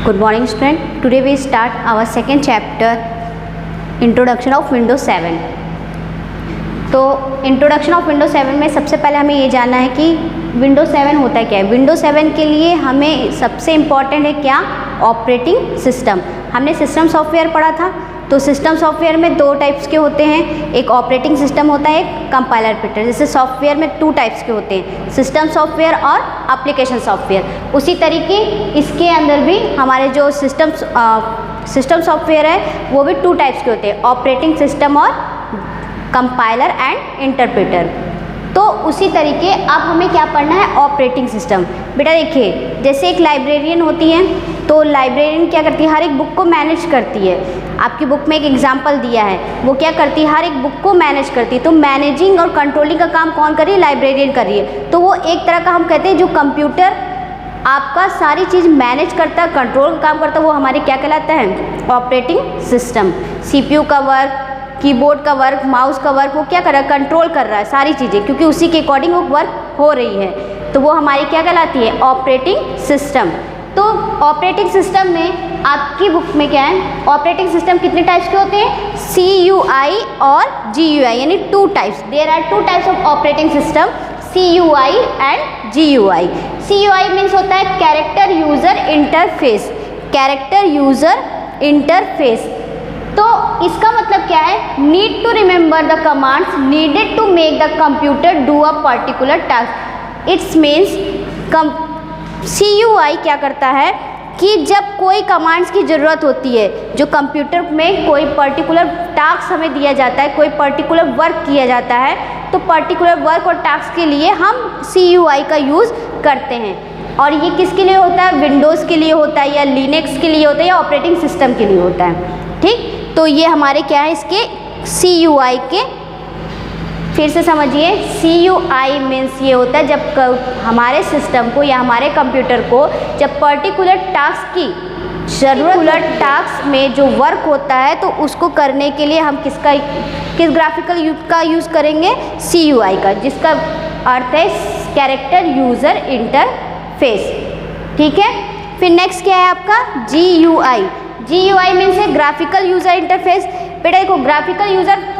Good morning student. Today we start our second chapter, Introduction of Windows 7. तो introduction of Windows 7 में सबसे पहले हमें ये जानना है कि विंडोज 7 होता है क्या है। विंडोज 7 के लिए हमें सबसे इम्पॉर्टेंट है क्या, ऑपरेटिंग सिस्टम। हमने सिस्टम सॉफ्टवेयर पढ़ा था, तो सिस्टम सॉफ्टवेयर में दो टाइप्स के होते हैं, एक ऑपरेटिंग सिस्टम होता है, एक कंपाइलर प्रिंटर। जैसे सॉफ्टवेयर में टू टाइप्स के होते हैं, सिस्टम सॉफ्टवेयर और एप्लीकेशन सॉफ्टवेयर। उसी तरीके इसके अंदर भी हमारे जो सिस्टम सॉफ्टवेयर है वो भी टू टाइप्स के होते हैं, ऑपरेटिंग सिस्टम और कंपाइलर एंड इंटरप्रेटर। तो उसी तरीके अब हमें क्या पढ़ना है, ऑपरेटिंग सिस्टम। बेटा देखिए, जैसे एक लाइब्रेरियन होती है, तो लाइब्रेरियन क्या करती है, हर एक बुक को मैनेज करती है। आपकी बुक में एक एग्जांपल दिया है, वो क्या करती है, हर एक बुक को मैनेज करती है। तो मैनेजिंग और कंट्रोलिंग का काम कौन कर रही है, लाइब्रेरियन कर रही है। तो वो एक तरह का हम कहते हैं जो कंप्यूटर आपका सारी चीज़ मैनेज करता है, कंट्रोल का काम करता है, वो हमारे क्या कहलाता है, ऑपरेटिंग सिस्टम। CPU का वर्क, कीबोर्ड का वर्क, माउस का वर्क, वो क्या कर रहा है, कंट्रोल कर रहा है सारी चीज़ें, क्योंकि उसी के अकॉर्डिंग वो वर्क हो रही है। तो वो हमारी क्या कहलाती है, ऑपरेटिंग सिस्टम। तो ऑपरेटिंग सिस्टम में आपकी बुक में क्या है, ऑपरेटिंग सिस्टम कितने टाइप्स के होते हैं, CUI और GUI, यानी two types. There are two types of operating system, CUI and GUI। CUI means होता है character user interface, character user interface. तो इसका मतलब क्या है, need to remember the commands needed to make the computer do a particular task. It's means CUI क्या करता है कि जब कोई कमांड्स की ज़रूरत होती है, जो कंप्यूटर में कोई पर्टिकुलर टास्क हमें दिया जाता है, कोई पर्टिकुलर वर्क किया जाता है, तो पर्टिकुलर वर्क और टास्क के लिए हम CUI का यूज़ करते हैं। और ये किसके लिए होता है, विंडोज़ के लिए होता है, या लिनक्स के लिए होता है, या ऑपरेटिंग सिस्टम के लिए होता है। ठीक, तो ये हमारे क्या है, इसके CUI के, फिर से समझिए, CUI मीन्स ये होता है जब हमारे सिस्टम को या हमारे कंप्यूटर को जब पर्टिकुलर टास्क की ज़रूरत, टास्क में जो वर्क होता है, तो उसको करने के लिए हम किस ग्राफिकल का यूज़ करेंगे, CUI का, जिसका अर्थ है कैरेक्टर यूज़र इंटरफेस। ठीक है, फिर नेक्स्ट क्या है आपका, GUI। GUI मीन्स है ग्राफिकल यूज़र इंटरफेस। बेटा देखो, ग्राफिकल यूज़र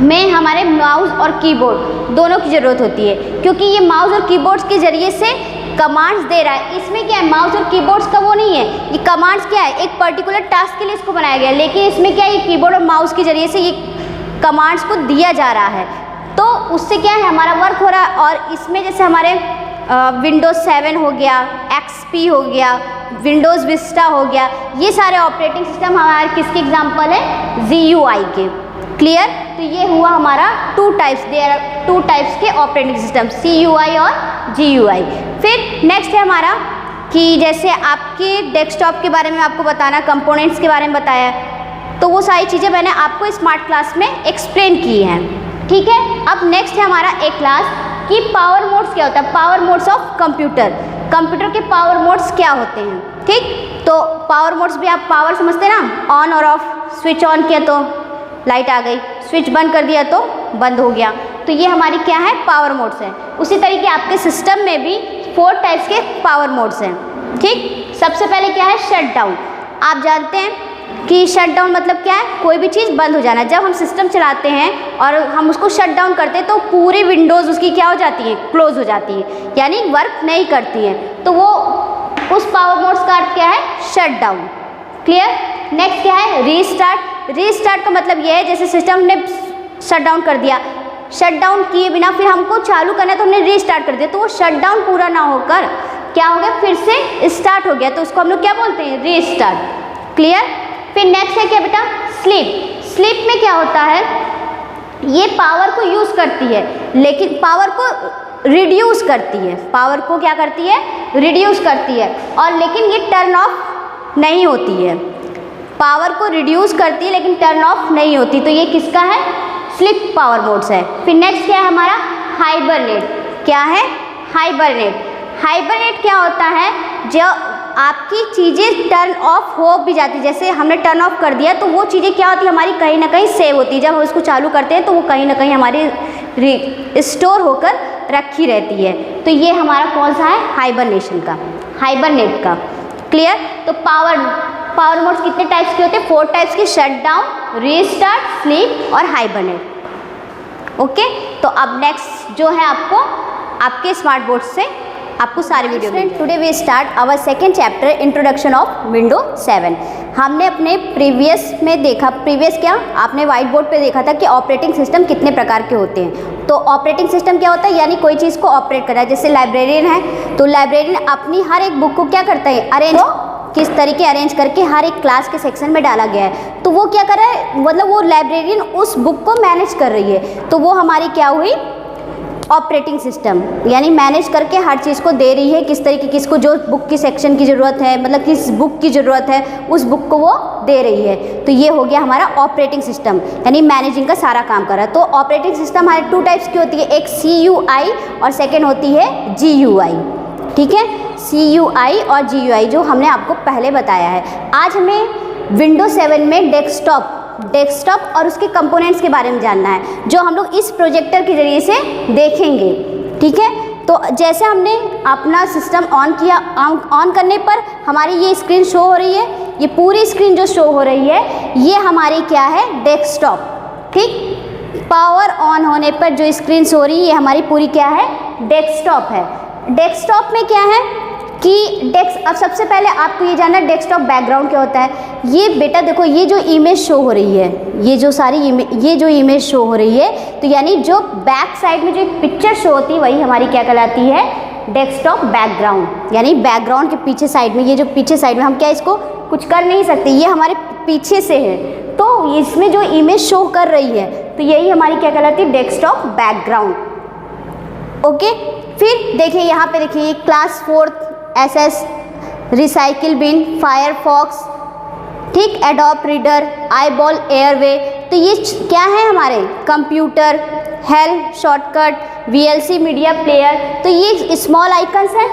में हमारे माउस और कीबोर्ड दोनों की ज़रूरत होती है, क्योंकि ये माउस और कीबोर्ड्स के ज़रिए से कमांड्स दे रहा है। इसमें क्या है, माउस और कीबोर्ड्स का वो नहीं है, ये कमांड्स क्या है, एक पर्टिकुलर टास्क के लिए इसको बनाया गया है, लेकिन इसमें क्या है, ये कीबोर्ड और माउस के ज़रिए से ये कमांड्स को दिया जा रहा है। तो उससे क्या है, हमारा वर्क हो रहा है। और इसमें जैसे हमारे विंडोज़ 7 हो गया, XP हो गया, विंडोज़ विस्टा हो गया, ये सारे ऑपरेटिंग सिस्टम हमारे किसके एग्जाम्पल है, GUI के। क्लियर, तो ये हुआ हमारा two types, there are two types के ऑपरेटिंग सिस्टम, CUI और GUI। फिर नेक्स्ट है हमारा कि जैसे आपके डेस्कटॉप के बारे में आपको बताना, कंपोनेंट्स के बारे में बताया, तो वो सारी चीज़ें मैंने आपको स्मार्ट क्लास में एक्सप्लेन की हैं। ठीक है, अब नेक्स्ट है हमारा एक क्लास कि पावर मोड्स क्या होता है, power modes of computer, computer के पावर मोड्स क्या होते हैं। ठीक, तो पावर मोड्स भी आप पावर समझते हैं ना, ऑन और ऑफ, स्विच ऑन किया तो लाइट आ गई, स्विच बंद कर दिया तो बंद हो गया। तो ये हमारी क्या है, पावर मोड्स हैं। उसी तरीके आपके सिस्टम में भी 4 टाइप्स के पावर मोड्स हैं। ठीक, सबसे पहले क्या है, शट डाउन। आप जानते हैं कि शट डाउन मतलब क्या है, कोई भी चीज़ बंद हो जाना। जब हम सिस्टम चलाते हैं और हम उसको शट डाउन करते हैं, तो पूरी विंडोज़ उसकी क्या हो जाती है, क्लोज हो जाती है, यानी वर्क नहीं करती है। तो वो उस पावर मोड्स का अर्थ क्या है, शट डाउन। क्लियर, नेक्स्ट क्या है, रीस्टार्ट। रीस्टार्ट का मतलब ये है, जैसे सिस्टम ने शट डाउन कर दिया, शट डाउन किए बिना फिर हमको चालू करना है, तो हमने रीस्टार्ट कर दिया, तो वो शट डाउन पूरा ना होकर क्या हो गया, फिर से स्टार्ट हो गया, तो उसको हम लोग क्या बोलते हैं, रीस्टार्ट। क्लियर, फिर नेक्स्ट है क्या बेटा, स्लीप। स्लीप में क्या होता है, ये पावर को यूज़ करती है, लेकिन पावर को रिड्यूस करती है, पावर को क्या करती है, रिड्यूस करती है, और लेकिन ये टर्न ऑफ नहीं होती है। पावर को रिड्यूस करती है लेकिन टर्न ऑफ नहीं होती, तो ये किसका है, स्लीप पावर मोड्स है। फिर नेक्स्ट क्या है हमारा, हाइबरनेट। क्या है, हाइबरनेट। हाइबरनेट क्या होता है, जब आपकी चीज़ें टर्न ऑफ हो भी जाती, जैसे हमने टर्न ऑफ कर दिया, तो वो चीज़ें क्या होती है, हमारी कहीं ना कहीं सेव होती है। जब हम उसको चालू करते हैं तो वो कहीं ना कहीं हमारी स्टोर होकर रखी रहती है। तो ये हमारा कौन सा है, हाइबरनेशन का, हाइबरनेट का। क्लियर। तो पावर मोड्स कितने टाइप्स के होते हैं? 4 टाइप्स के, शट डाउन, रीस्टार्ट, स्लीप और हाइबरनेट। ओके, तो अब नेक्स्ट जो है आपको आपके स्मार्ट बोर्ड से आपको सारे वीडियो में। Today we start our second chapter, introduction of window 7। हमने अपने प्रीवियस में देखा, प्रीवियस क्या आपने व्हाइट बोर्ड पे देखा था कि ऑपरेटिंग सिस्टम कितने प्रकार के होते हैं। तो ऑपरेटिंग सिस्टम क्या होता है? यानी कोई चीज़ को ऑपरेट कर रहा है। जैसे लाइब्रेरियन है तो लाइब्रेरियन अपनी हर एक बुक को क्या करता है? अरेंज, किस तरीके अरेंज करके हर एक क्लास के सेक्शन में डाला गया है। तो वो क्या कर रहा है? मतलब वो लाइब्रेरियन उस बुक को मैनेज कर रही है। तो वो हमारी क्या हुई? ऑपरेटिंग सिस्टम, यानी मैनेज करके हर चीज़ को दे रही है, किस तरीके किसको जो बुक की सेक्शन की ज़रूरत है, मतलब किस बुक की ज़रूरत है उस बुक को वो दे रही है। तो ये हो गया हमारा ऑपरेटिंग सिस्टम, यानी मैनेजिंग का सारा काम कर रहा है। तो ऑपरेटिंग सिस्टम हमारे 2 टाइप्स की होती है, एक CUI और सेकेंड होती है GUI। ठीक है, CUI और GUI जो हमने आपको पहले बताया है। आज हमें विंडो 7 में डेस्कटॉप और उसके कंपोनेंट्स के बारे में जानना है, जो हम लोग इस प्रोजेक्टर के जरिए से देखेंगे। ठीक है, तो जैसे हमने अपना सिस्टम ऑन किया, ऑन करने पर हमारी ये स्क्रीन शो हो रही है, ये पूरी स्क्रीन जो शो हो रही है ये हमारी क्या है? डेस्कटॉप। ठीक, पावर ऑन होने पर जो स्क्रीन शो हो रही है ये हमारी पूरी क्या है? डेस्कटॉप है। डेस्कटॉप में क्या है कि अब सबसे पहले आपको ये जानना है डेस्कटॉप बैकग्राउंड क्या होता है। ये बेटा देखो, ये जो इमेज शो हो रही है, ये जो इमेज शो हो रही है, तो यानी जो बैक साइड में जो पिक्चर शो होती है वही हमारी क्या कहलाती है? Desktop background. यानी बैकग्राउंड के पीछे साइड में, ये जो पीछे साइड में हम क्या इसको कुछ कर नहीं सकते, ये हमारे पीछे से है, तो इसमें जो इमेज शो कर रही है तो यही हमारी क्या कहलाती है? Desktop background. ओके, फिर देखिए यहाँ पे देखिए, ये class 4th SS, recycle bin, Firefox, ठीक, एडोब रीडर, आईबॉल एयरवे। तो ये क्या है हमारे? Computer, help, shortcut, VLC media player. तो ये स्मॉल आइकन्स हैं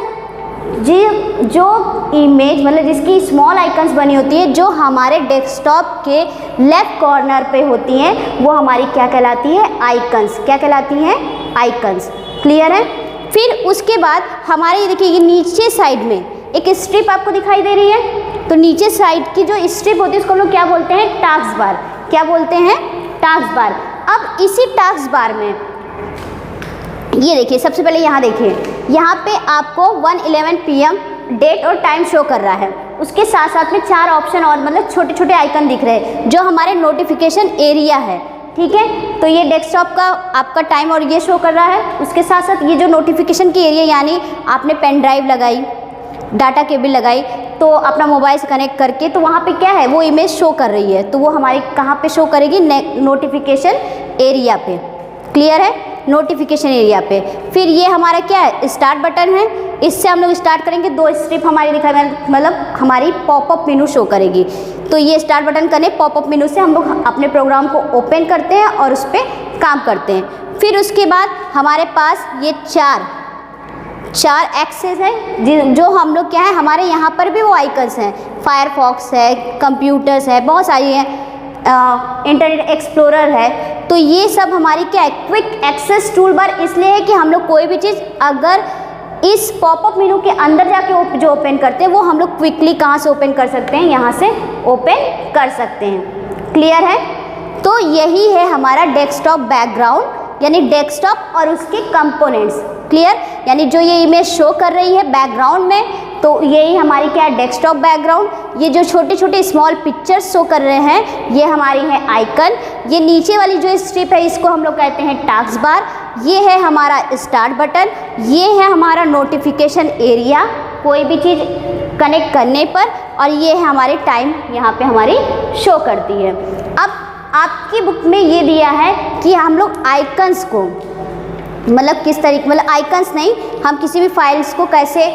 जी, जो इमेज मतलब जिसकी स्मॉल आइकन्स बनी होती है, जो हमारे डेस्कटॉप के लेफ्ट कॉर्नर पे होती हैं, वो हमारी क्या कहलाती है? आइकन्स। क्या कहलाती हैं? आइकन्स। क्लियर है। फिर उसके बाद हमारे ये देखिए, ये नीचे साइड में एक स्ट्रिप आपको दिखाई दे रही है, तो नीचे साइड की जो स्ट्रिप होती है उसको हम लोग क्या बोलते हैं? Task bar. क्या बोलते हैं? Task bar. अब इसी टास्क बार में ये देखिए, सबसे पहले यहाँ देखिए, यहाँ पे आपको 1:11 PM डेट और टाइम शो कर रहा है। उसके साथ साथ में 4 ऑप्शन और मतलब छोटे छोटे आइकन दिख रहे हैं जो हमारे नोटिफिकेशन एरिया है। ठीक है, तो ये डेस्कटॉप का आपका टाइम और ये शो कर रहा है। उसके साथ साथ ये जो नोटिफिकेशन की एरिया, यानी आपने पेन ड्राइव लगाई, डाटा केबल लगाई, तो अपना मोबाइल से कनेक्ट करके, तो वहाँ पे क्या है? वो इमेज शो कर रही है, तो वो हमारी कहाँ पे शो करेगी? नोटिफिकेशन एरिया पे। क्लियर है, नोटिफिकेशन एरिया पे। फिर ये हमारा क्या है? स्टार्ट बटन है, इससे हम लोग स्टार्ट करेंगे। 2 स्ट्रिप हमारी दिखाई, मतलब हमारी पॉपअप मेनू शो करेगी। तो ये स्टार्ट बटन करने पॉपअप मेनू से हम लोग अपने प्रोग्राम को ओपन करते हैं और उस पर काम करते हैं। फिर उसके बाद हमारे पास ये चार एक्सेस है, जो हम लोग क्या है, हमारे यहाँ पर भी वो आइकन्स हैं, फायरफॉक्स है, कंप्यूटर्स है, बहुत सारी हैं, इंटरनेट एक्सप्लोरर है। तो ये सब हमारी क्या है? क्विक एक्सेस टूल बार इसलिए है कि हम लोग कोई भी चीज़ अगर इस पॉपअप मेनू के अंदर जाके जो ओपन करते हैं वो हम लोग क्विकली कहाँ से ओपन कर सकते हैं? यहाँ से ओपन कर सकते हैं। क्लियर है। तो यही है हमारा डेस्कटॉप बैकग्राउंड, यानी डेस्कटॉप और उसके कंपोनेंट्स। क्लियर, यानी जो ये इमेज शो कर रही है बैकग्राउंड में, तो यही हमारी क्या है? Desktop background. ये जो छोटे छोटे स्मॉल पिक्चर्स शो कर रहे हैं ये हमारी है आइकन। ये नीचे वाली जो स्ट्रिप है इसको हम लोग कहते हैं टास्क बार। ये है हमारा स्टार्ट बटन। ये है हमारा नोटिफिकेशन एरिया कोई भी चीज़ कनेक्ट करने पर, और ये है हमारे टाइम यहाँ पे हमारी शो करती है। अब आपकी बुक में ये दिया है कि हम लोग आइकन्स को मतलब किस तरीके, मतलब आइकन्स नहीं, हम किसी भी फाइल्स को कैसे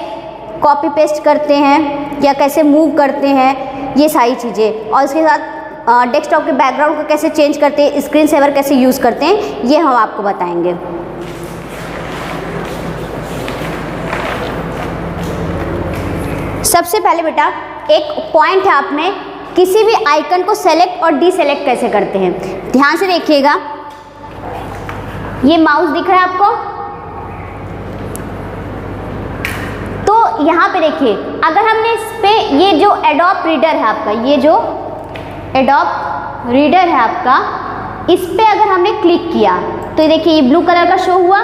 कॉपी पेस्ट करते हैं या कैसे मूव करते हैं, ये सारी चीज़ें, और उसके साथ डेस्कटॉप के बैकग्राउंड को कैसे चेंज करते हैं, स्क्रीन सेवर कैसे यूज़ करते हैं, ये हम आपको बताएंगे। सबसे पहले बेटा एक पॉइंट है, आप में किसी भी आइकन को सेलेक्ट और डीसेलेक्ट कैसे करते हैं, ध्यान से देखिएगा। ये माउस दिख रहा है आपको, तो यहाँ पे देखिए, अगर हमने इस पे इसमें ये जो एडोब रीडर है आपका, ये जो एडोब रीडर है आपका, इस पे अगर हमने क्लिक किया तो ये देखिए ये ब्लू कलर का शो हुआ।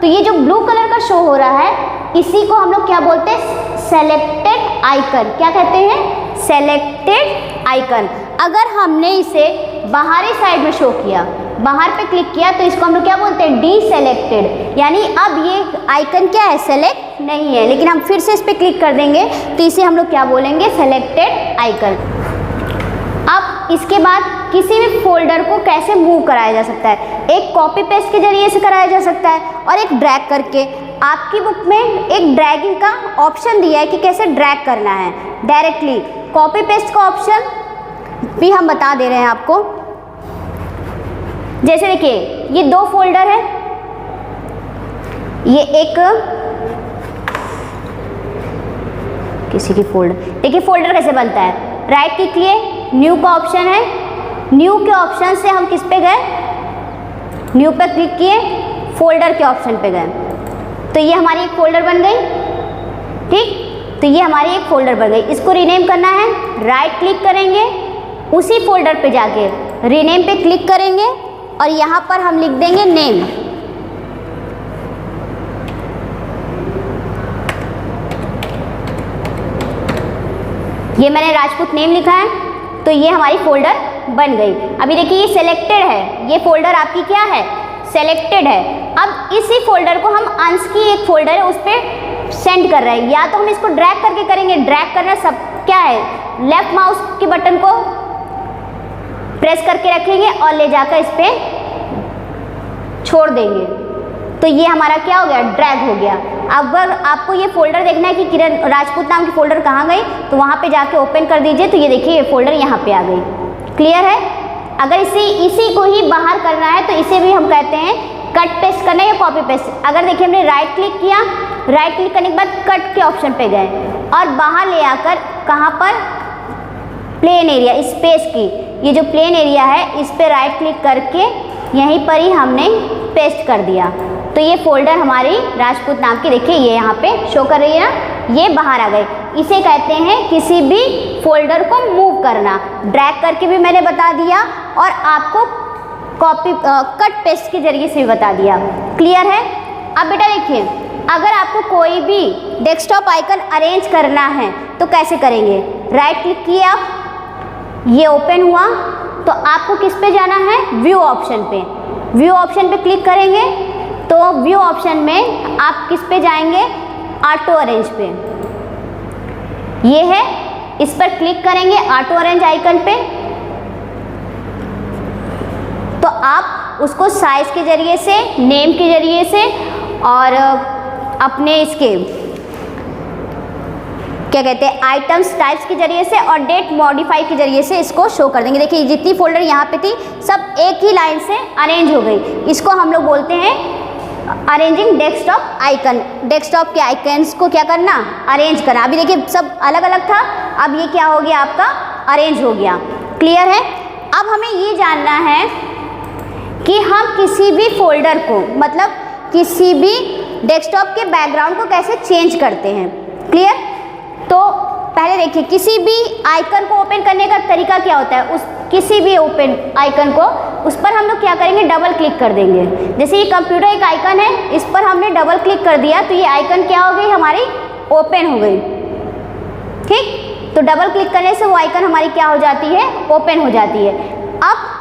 तो ये जो ब्लू कलर का शो हो रहा है इसी को हम लोग क्या बोलते हैं, सेलेक्टेड आइकन। क्या कहते हैं, सेलेक्टेड आइकन। अगर हमने इसे बाहरी साइड में शो किया, बाहर पे क्लिक किया, तो इसको हम लोग क्या बोलते हैं, डी सेलेक्टेड। यानी अब ये आइकन क्या है, सेलेक्ट नहीं है। लेकिन हम फिर से इस पर क्लिक कर देंगे तो इसे हम लोग क्या बोलेंगे, सेलेक्टेड आइकन। अब इसके बाद किसी भी फोल्डर को कैसे मूव कराया जा सकता है, एक कॉपी पेस्ट के जरिए से कराया जा सकता है और एक ड्रैग करके। आपकी बुक में एक ड्रैगिंग का ऑप्शन दिया है कि कैसे ड्रैग करना है डायरेक्टली। कॉपी पेस्ट का ऑप्शन भी हम बता दे रहे हैं आपको। जैसे देखिए ये दो फोल्डर है, ये एक किसी की फोल्डर, देखिए फोल्डर कैसे बनता है, राइट क्लिक किए, न्यू का ऑप्शन है, न्यू के ऑप्शन से हम किस पे गए, न्यू पे क्लिक किए, फोल्डर के ऑप्शन पे गए, तो ये हमारी एक फोल्डर बन गई। ठीक, तो ये हमारी एक फोल्डर बन गई। इसको रीनेम करना है, राइट क्लिक करेंगे, उसी फोल्डर पे जाके रीनेम पे क्लिक करेंगे और यहाँ पर हम लिख देंगे नेम। ये मैंने राजपूत नेम लिखा है, तो ये हमारी फोल्डर बन गई। अभी देखिए ये सेलेक्टेड है, ये फोल्डर आपकी क्या है, सेलेक्टेड है। अब इसी फोल्डर को हम अंश की एक फोल्डर है उस पर सेंड कर रहे हैं। या तो हम इसको ड्रैग करके करेंगे, ड्रैग करना सब क्या है, लेफ्ट माउस के बटन को प्रेस करके रखेंगे और ले जाकर इस पर छोड़ देंगे, तो ये हमारा क्या हो गया, ड्रैग हो गया। अगर आपको ये फोल्डर देखना है कि किरण राजपूत नाम की फोल्डर कहाँ गई, तो वहाँ पे जाके ओपन कर दीजिए, तो ये देखिए ये फोल्डर यहाँ पे आ गई। क्लियर है। अगर इसी को ही बाहर करना है तो इसे भी हम कहते हैं कट पेस्ट करना या कॉपी पेस्ट। अगर देखिए हमने राइट क्लिक किया, राइट क्लिक करने के बाद कट के ऑप्शन पे गए और बाहर ले आकर कहाँ पर, प्लेन एरिया, स्पेस की, ये जो प्लेन एरिया है इस पर राइट क्लिक करके यहीं पर ही हमने पेस्ट कर दिया, तो ये फोल्डर हमारी राजपूत नाम की देखिए ये यहाँ पे शो कर रही है ना, ये बाहर आ गई। इसे कहते हैं किसी भी फोल्डर को मूव करना। ड्रैग करके भी मैंने बता दिया और आपको कॉपी कट पेस्ट के जरिए से भी बता दिया। क्लियर है। अब बेटा देखिए अगर आपको कोई भी डेस्कटॉप आइकन अरेंज करना है तो कैसे करेंगे, राइट क्लिक किए आप, ये ओपन हुआ, तो आपको किस पे जाना है, व्यू ऑप्शन पे। व्यू ऑप्शन पे क्लिक करेंगे तो व्यू ऑप्शन में आप किस पे जाएंगे, ऑटो अरेंज पे, ये है, इस पर क्लिक करेंगे ऑटो अरेंज आइकन पे, तो आप उसको साइज के जरिए से, नेम के जरिए से और अपने इसके क्या कहते हैं आइटम्स टाइप्स के जरिए से और डेट मॉडिफाई के जरिए से इसको शो कर देंगे। देखिए जितनी फोल्डर यहाँ पे थी सब एक ही लाइन से अरेंज हो गई। इसको हम लोग बोलते हैं अरेंजिंग डेस्कटॉप आइकन। डेस्कटॉप के आइकन्स को क्या करना, अरेंज करना। अभी देखिए सब अलग अलग था, अब ये क्या हो गया आपका, अरेंज हो गया। क्लियर है। अब हमें ये जानना है कि हम किसी भी फोल्डर को, मतलब किसी भी डेस्कटॉप के बैकग्राउंड को कैसे चेंज करते हैं। क्लियर। तो पहले देखिए किसी भी आइकन को ओपन करने का तरीका क्या होता है, उस किसी भी ओपन आइकन को, उस पर हम लोग क्या करेंगे, डबल क्लिक कर देंगे। जैसे ये कंप्यूटर एक आइकन है, इस पर हमने डबल क्लिक कर दिया तो ये आइकन क्या हो गई, हमारी ओपन हो गई। ठीक, तो डबल क्लिक करने से वो आइकन हमारी क्या हो जाती है, ओपन हो जाती है। अब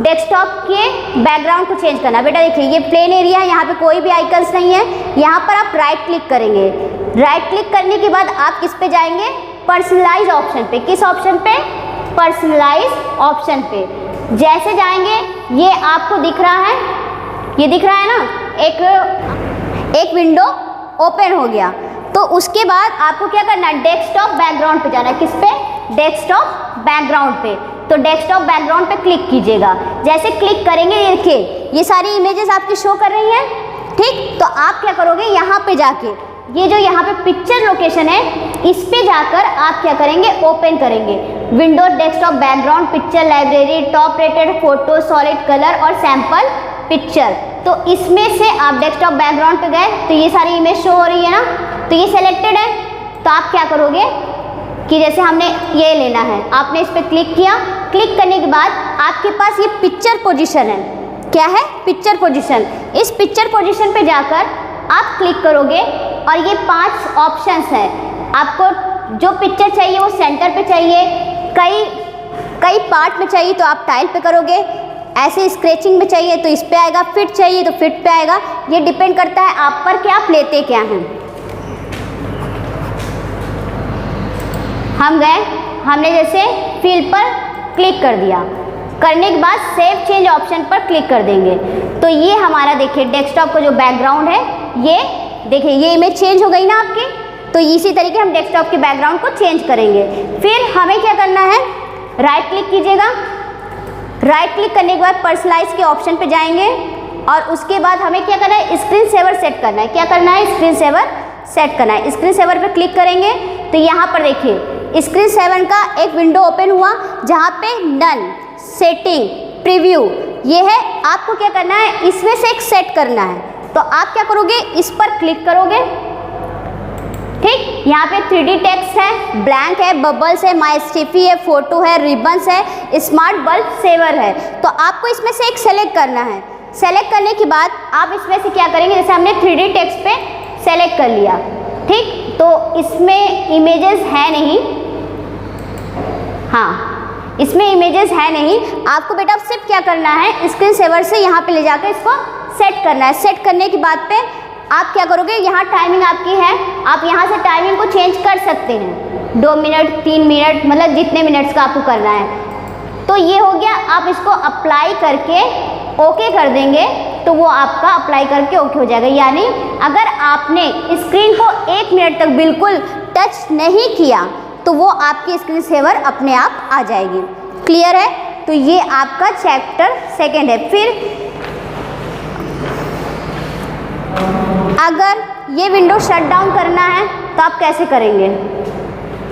डेस्कटॉप के बैकग्राउंड को चेंज करना। बेटा देखिए ये प्लेन एरिया है, यहाँ पे कोई भी आइकन्स नहीं है, यहाँ पर आप राइट क्लिक करेंगे। राइट क्लिक करने के बाद आप किस पे जाएंगे, पर्सनलाइज ऑप्शन पे। किस ऑप्शन पे, पर्सनलाइज ऑप्शन पे। जैसे जाएंगे ये आपको दिख रहा है, ये दिख रहा है ना, एक विंडो ओपन हो गया। तो उसके बाद आपको क्या करना है, डेस्कटॉप बैकग्राउंड पे जाना है। किस पे, डेस्कटॉप बैकग्राउंड पे। तो डेस्कटॉप बैकग्राउंड पे क्लिक कीजिएगा। जैसे क्लिक करेंगे ये देखिए ये सारी इमेजेस आपकी शो कर रही हैं। ठीक, तो आप क्या करोगे, यहाँ पे जाके ये जो यहाँ पे पिक्चर लोकेशन है इस पे जाकर आप क्या करेंगे, ओपन करेंगे। Window desktop background, picture library, top rated photo, solid colour और सैंपल पिक्चर। तो इसमें से आप डेस्कटॉप बैकग्राउंड पे गए तो ये सारी इमेज शो हो रही है ना, तो ये सेलेक्टेड है। तो आप क्या करोगे, कि जैसे हमने ये लेना है, आपने इस पर क्लिक किया, क्लिक करने के बाद आपके पास ये पिक्चर पोजीशन है, क्या है, पिक्चर पोजीशन। इस पिक्चर पोजीशन पे जाकर आप क्लिक करोगे और ये 5 ऑप्शंस हैं। आपको जो पिक्चर चाहिए वो सेंटर पे चाहिए, कई पार्ट में चाहिए तो आप टाइल पे करोगे, ऐसे स्क्रैचिंग में चाहिए तो इस पे आएगा, फिट चाहिए तो फिट पे आएगा। ये डिपेंड करता है आप पर कि आप लेते क्या हैं। हम गए, हमने जैसे फिल पर क्लिक कर दिया, करने के बाद सेव चेंज ऑप्शन पर क्लिक कर देंगे तो ये हमारा देखिए डेस्कटॉप का जो बैकग्राउंड है, ये देखिए ये इमेज चेंज हो गई ना आपकी। तो इसी तरीके हम डेस्कटॉप के बैकग्राउंड को चेंज करेंगे। फिर हमें क्या करना है, राइट क्लिक कीजिएगा, राइट क्लिक करने के बाद पर्सनलाइज के ऑप्शन पे जाएंगे और उसके बाद हमें क्या करना है, स्क्रीन सेवर सेट करना है। क्या करना है, स्क्रीन सेवर सेट करना है। स्क्रीन सेवर पे क्लिक करेंगे तो यहाँ पर देखिए स्क्रीन सेवर का एक विंडो ओपन हुआ जहाँ पे नन, सेटिंग, प्रीव्यू ये है। आपको क्या करना है, इसमें से एक सेट करना है। तो आप क्या करोगे, इस पर क्लिक करोगे, ठीक। यहाँ पे 3D टेक्स्ट है, ब्लैंक है, बबल्स है, माई स्टिफी है, फोटो है, रिबन्स है, स्मार्ट बल्ब सेवर है। तो आपको इसमें से एक सेलेक्ट करना है। सेलेक्ट करने के बाद आप इसमें से क्या करेंगे, जैसे हमने 3D टेक्स्ट पे सेलेक्ट कर लिया, ठीक। तो इसमें इमेजेस है नहीं, हाँ इसमें इमेजेस है नहीं। आपको बेटा सिर्फ क्या करना है, स्क्रीन सेवर से यहाँ पे ले जाकर इसको सेट करना है। सेट करने के बाद पे आप क्या करोगे, यहाँ टाइमिंग आपकी है, आप यहाँ से टाइमिंग को चेंज कर सकते हैं, 2 मिनट, 3 मिनट, मतलब जितने मिनट्स का आपको करना है। तो ये हो गया। आप इसको अप्लाई करके ओके कर देंगे तो वो आपका अप्लाई करके ओके हो जाएगा। यानी अगर आपने स्क्रीन को 1 मिनट तक बिल्कुल टच नहीं किया तो वो आपकी स्क्रीन सेवर अपने आप आ जाएगी। क्लियर है? तो ये आपका चैप्टर 2 है। फिर अगर ये विंडो शट डाउन करना है तो आप कैसे करेंगे?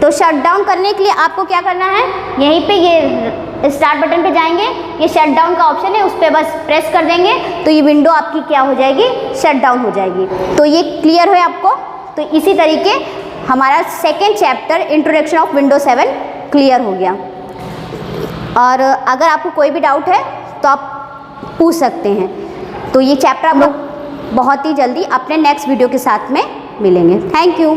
तो शट डाउन करने के लिए आपको क्या करना है, यहीं पे ये स्टार्ट बटन पे जाएंगे, ये शट डाउन का ऑप्शन है, उस पर बस प्रेस कर देंगे तो ये विंडो आपकी क्या हो जाएगी, शट डाउन हो जाएगी। तो ये क्लियर है आपको? तो इसी तरीके हमारा 2nd chapter introduction of window 7 clear हो गया। और अगर आपको कोई भी डाउट है तो आप पूछ सकते हैं। तो ये चैप्टर आप लोग बहुत ही जल्दी अपने नेक्स्ट वीडियो के साथ में मिलेंगे। Thank you.